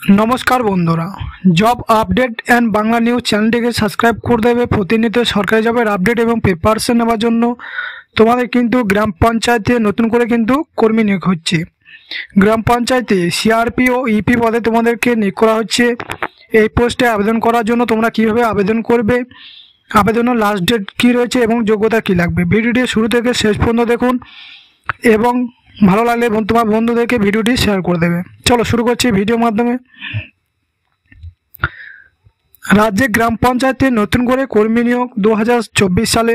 नमस्कार बंधुरा जब अपडेट एंड बांगला निউজ চ্যানেলটিকে সাবস্ক্রাইব করে দেবে। প্রতিনিয়ত সরকারি জবের আপডেট এবং পেপারস নেওয়ার জন্য তোমাদের কিন্তু গ্রাম পঞ্চায়েতে নতুন করে কিন্তু কর্মী নিয়োগ হচ্ছে। গ্রাম পঞ্চায়েতে সিআরপি ও ইপি পদে তোমাদেরকে নিয়োগ করা হচ্ছে। এই পোস্টে আবেদন করার জন্য তোমরা কিভাবে আবেদন করবে, আবেদনের লাস্ট ডেট কী রয়েছে এবং যোগ্যতা কী লাগবে, ভিডিওটি শুরু থেকে শেষ পর্যন্ত দেখুন এবং ভালো লাগলে তোমার বন্ধুদেরকে ভিডিওটি শেয়ার করে দেবে। চলো শুরু করছি ভিডিওর মাধ্যমে। রাজ্যে গ্রাম পঞ্চায়েতে নতুন করে কর্মী নিয়োগ 2024 সালে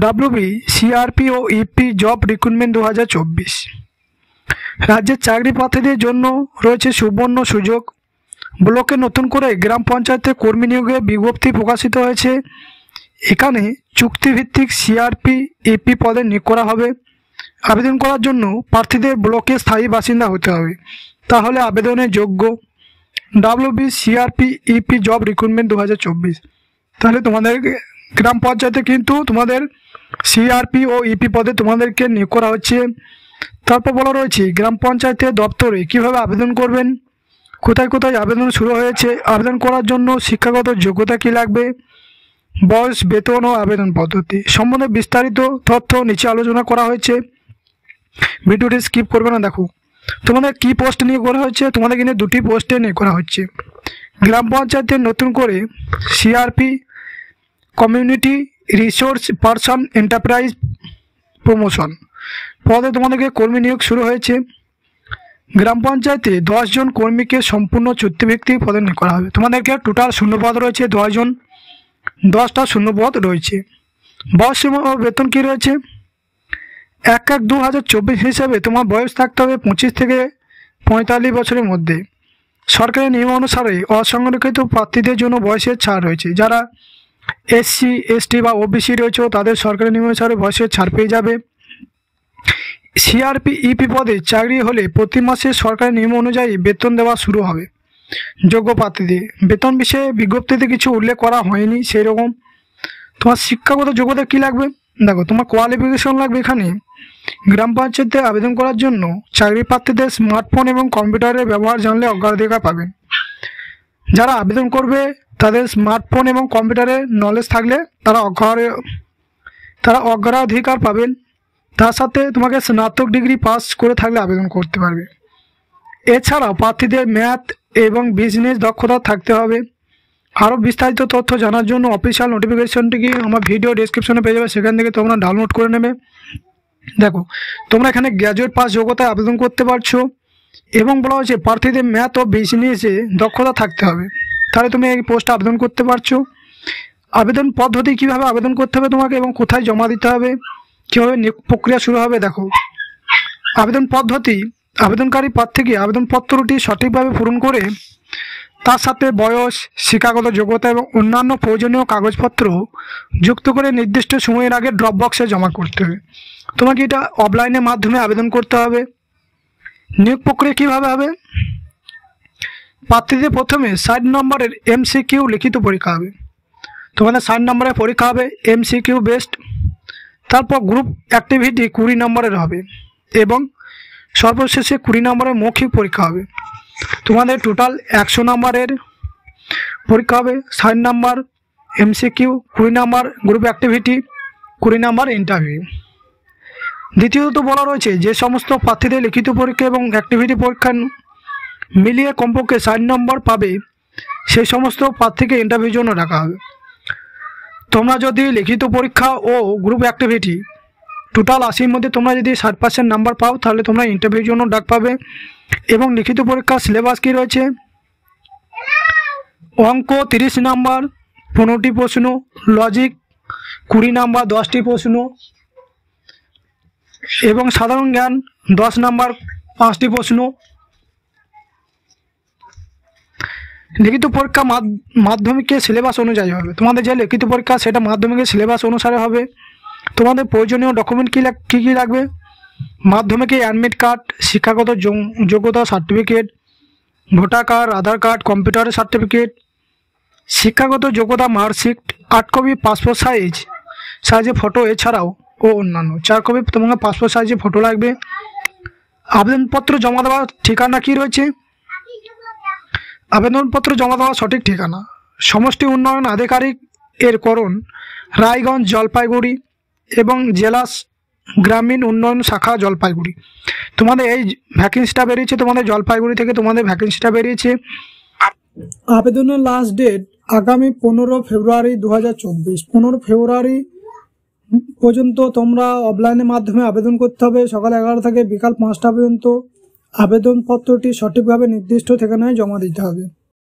ডাব্লিউবি সিআরপি ও ইপি জব রিক্রুটমেন্ট 2024। রাজ্যের চাকরি প্রার্থীদের জন্য রয়েছে সুবর্ণ সুযোগ। ব্লকে নতুন করে গ্রাম পঞ্চায়েতে কর্মী নিয়োগের বিজ্ঞপ্তি প্রকাশিত হয়েছে। এখানে চুক্তিভিত্তিক সিআরপি ইপি পদে নিয়োগ করা হবে। আবেদন করার জন্য প্রার্থীদের ব্লকে স্থায়ী বাসিন্দা হতে হবে, তাহলে আবেদনের যোগ্য। WB CRP EP job recruitment 2024। তাহলে তোমাদের গ্রাম পঞ্চায়েতে কিন্তু তোমাদের সিআরপি ও ইপি পদে তোমাদেরকে নিয়োগ করা হচ্ছে। তারপর বলা রয়েছে গ্রাম পঞ্চায়েতের দপ্তরে কিভাবে আবেদন করবেন, কোথায় কোথায় আবেদন শুরু হয়েছে, আবেদন করার জন্য শিক্ষাগত যোগ্যতা কী লাগবে, বয়স, বেতন ও আবেদন পদ্ধতি সম্বন্ধে বিস্তারিত তথ্য নিচে আলোচনা করা হয়েছে। ভিডিওটি স্কিপ করবে না, দেখো তোমাদের কি পোস্ট নিয়ে করা হচ্ছে। তোমাদের কিন্তু দুটি পোস্টে নিয়ে করা হচ্ছে। গ্রাম পঞ্চায়েতের নতুন করে CRP community resource person enterprise promotion পদে তোমাদেরকে কর্মী নিয়োগ শুরু হয়েছে। গ্রাম পঞ্চায়েতে 10 জন কর্মীকে সম্পূর্ণ চুক্তিভিত্তিক পদে নিয়োগ করা হবে। তোমাদেরকে টোটাল শূন্যপদ রয়েছে 10 জন, 10টা শূন্যপদ রয়েছে। বয়স সীমা ও বেতন কী রয়েছে? 1/1/2024 হিসাবে তোমার বয়স থাকতে হবে 25 থেকে 45 বছরের মধ্যে। সরকারি নিয়ম অনুসারে অসংরক্ষিত প্রার্থীদের জন্য বয়সের ছাড় রয়েছে। যারা এসসি এসটি বা ওবিসি রয়েছে তাদের সরকারি নিয়ম অনুসারে বয়সের ছাড় পেয়ে যাবে। সিআরপি ইপি পদে চাকরি হলে প্রতি মাসে সরকারি নিয়ম অনুযায়ী বেতন দেওয়া শুরু হবে যোগ্য প্রার্থীদের। বেতন বিষয়ে বিজ্ঞপ্তিতে কিছু উল্লেখ করা হয়নি সেই রকম। তোমার শিক্ষাগত যোগ্যতা কী লাগবে? দেখো তোমার কোয়ালিফিকেশন লাগবে। এখানে গ্রাম পঞ্চায়েতে আবেদন করার জন্য চাকরি প্রার্থীদের স্মার্টফোন এবং কম্পিউটারের ব্যবহার জানলে অগ্রাধিকার পাবেন। যারা আবেদন করবে তাদের স্মার্টফোন এবং কম্পিউটারের নলেজ থাকলে তারা অগ্রাধিকার পাবেন। তার সাথে তোমাকে স্নাতক ডিগ্রি পাস করে থাকলে আবেদন করতে পারবে। এছাড়াও প্রার্থীদের ম্যাথ এবং বিজনেস দক্ষতা থাকতে হবে। আরও বিস্তারিত তথ্য জানার জন্য অফিসিয়াল নোটিফিকেশনটিকে আমার ভিডিও ডেসক্রিপশনে পেয়ে যাবে, সেখান থেকে তোমরা ডাউনলোড করে নেবে। দেখো তোমরা এখানে গ্র্যাজুয়েট পাস যোগ্যতায় আবেদন করতে পারছো এবং বলা হয়েছে প্রার্থীদের ম্যাথ ও বিজনেসে দক্ষতা থাকতে হবে, তাহলে তুমি এই পোস্টে আবেদন করতে পারছো। আবেদন পদ্ধতি কিভাবে আবেদন করতে হবে তোমাকে এবং কোথায় জমা দিতে হবে, কীভাবে নিয়োগ প্রক্রিয়া শুরু হবে। দেখো আবেদন পদ্ধতি, আবেদনকারী প্রার্থীকে আবেদনপত্রটি সঠিকভাবে পূরণ করে তার সাথে বয়স, শিক্ষাগত যোগ্যতা এবং অন্যান্য প্রয়োজনীয় কাগজপত্র যুক্ত করে নির্দিষ্ট সময়ের আগে ড্রপ বক্সে জমা করতে হবে। তোমাকে এটা অফলাইনের মাধ্যমে আবেদন করতে হবে। নিয়োগ প্রক্রিয়া কীভাবে হবে? প্রার্থীদের প্রথমে 60 নম্বরের এমসিকিউ লিখিত পরীক্ষা হবে। তোমাদের 60 নম্বরের পরীক্ষা হবে এমসিকিউ বেস্ট। তারপর গ্রুপ অ্যাক্টিভিটি 20 নম্বরের হবে এবং সর্বশেষে 20 নম্বরের মৌখিক পরীক্ষা হবে। তোমাদের টোটাল 100 নম্বরের পরীক্ষা হবে। 60 নম্বর এমসিকিউ, 20 নম্বর গ্রুপ অ্যাক্টিভিটি, 20 নম্বর ইন্টারভিউ। দ্বিতীয়ত বলা রয়েছে যে সমস্ত প্রার্থীদের লিখিত পরীক্ষা এবং অ্যাক্টিভিটি পরীক্ষা মিলিয়ে কমপক্ষে 60 নম্বর পাবে সেই সমস্ত প্রার্থীকে ইন্টারভিউর জন্য ডাকা হবে। তোমরা যদি লিখিত পরীক্ষা ও গ্রুপ অ্যাক্টিভিটি টোটাল 80-র মধ্যে তোমরা যদি 60% নাম্বার পাও তাহলে তোমরা ইন্টারভিউর জন্য ডাক পাবে। এবং লিখিত পরীক্ষার সিলেবাস কী রয়েছে? অঙ্ক 30 নাম্বার 15টি প্রশ্ন, লজিক 20 নাম্বার 10টি প্রশ্ন এবং সাধারণ জ্ঞান 10 নাম্বার 5টি প্রশ্ন। লিখিত পরীক্ষা মাধ্যমিকের সিলেবাস অনুযায়ী হবে। তোমাদের যে লিখিত পরীক্ষা সেটা মাধ্যমিকের সিলেবাস অনুসারে হবে। তোমাদের প্রয়োজনীয় ডকুমেন্ট কী কী লাগবে? মাধ্যমিকে অ্যাডমিট কার্ড, শিক্ষাগত যোগ্যতা সার্টিফিকেট, ভোটার কার্ড, আধার কার্ড, কম্পিউটারের সার্টিফিকেট, শিক্ষাগত যোগ্যতা মার্কশিট, 8 কপি পাসপোর্ট সাইজে ফটো, এছাড়াও ও অন্যান্য 4 কপি তোমাকে পাসপোর্ট সাইজে ফটো লাগবে। আবেদনপত্র জমা দেওয়ার ঠিকানা কী রয়েছে? আবেদনপত্র জমা দেওয়ার সঠিক ঠিকানা: সমষ্টি উন্নয়ন আধিকারিক এর করণ, রায়গঞ্জ, জলপাইগুড়ি এবং জেলা গ্রামীণ উন্নয়ন শাখা, জলপাইগুড়ি। তোমাদের এই ভ্যাকেন্সিটা বেরিয়েছে, তোমাদের জলপাইগুড়ি থেকে তোমাদের ভ্যাকেন্সিটা বেরিয়েছে। আবেদনের লাস্ট ডেট আগামী 15 ফেব্রুয়ারি 2024। 15 ফেব্রুয়ারি পর্যন্ত তোমরা অফলাইনের মাধ্যমে আবেদন করতে হবে। সকাল 11 থেকে বিকাল 5টা পর্যন্ত আবেদনপত্রটি সঠিকভাবে নির্দিষ্ট ঠিকানায় জমা দিতে হবে।